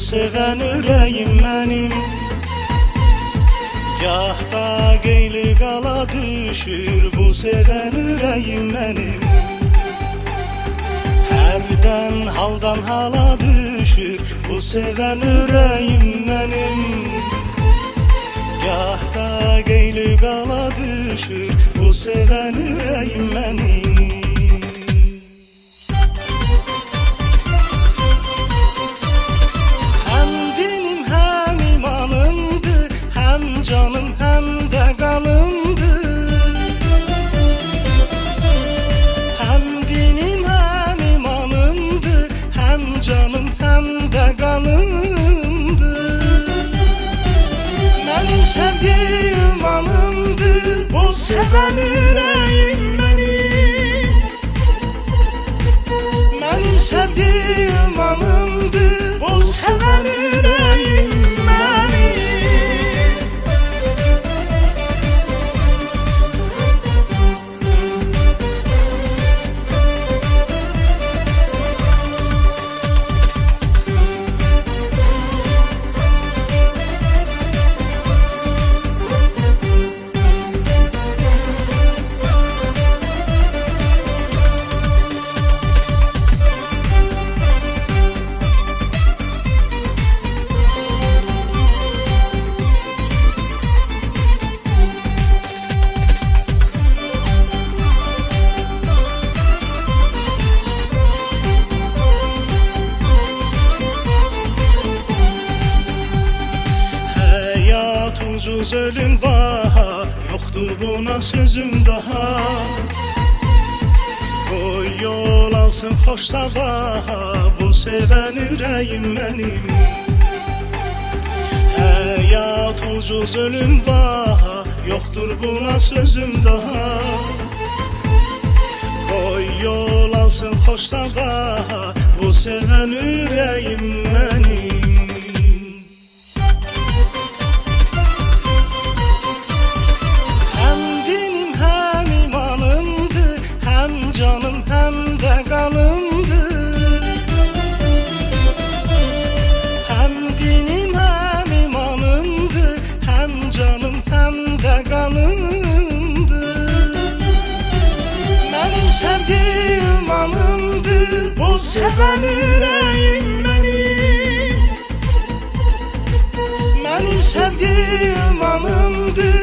seven ürəyim mənim. Gahda qeyli qala düşür bu seven ürəyim mənim. Hərdən haldan hala düşür bu seven ürəyim mənim. Gahda qeyli qala düşür bu seven ürəyim mənim. Canım hem de kanımdır. Hem dinim hem imanımdır. Hem canım hem de kanımdır. Benim sevdiğim anımdır. Bu seven yüreğim benim. Benim sevdiğim anımdır. Bu seven yüreğim benim. Ucuz ölüm baha, yoktur buna sözüm daha. Koy yol alsın hoş sabaha, bu seven yüreğim benim. Hayat ucuz ölüm baha, yoktur buna sözüm daha. Koy yol alsın hoş sabaha, bu seven yüreğim benim. Canım hem de kanımdır. Hem dinim hem imanımdır. Hem canım hem de kanımdır. Benim sevdiğim anımdır. Bu seven yüreğim benim. Benim sevdiğim anımdır.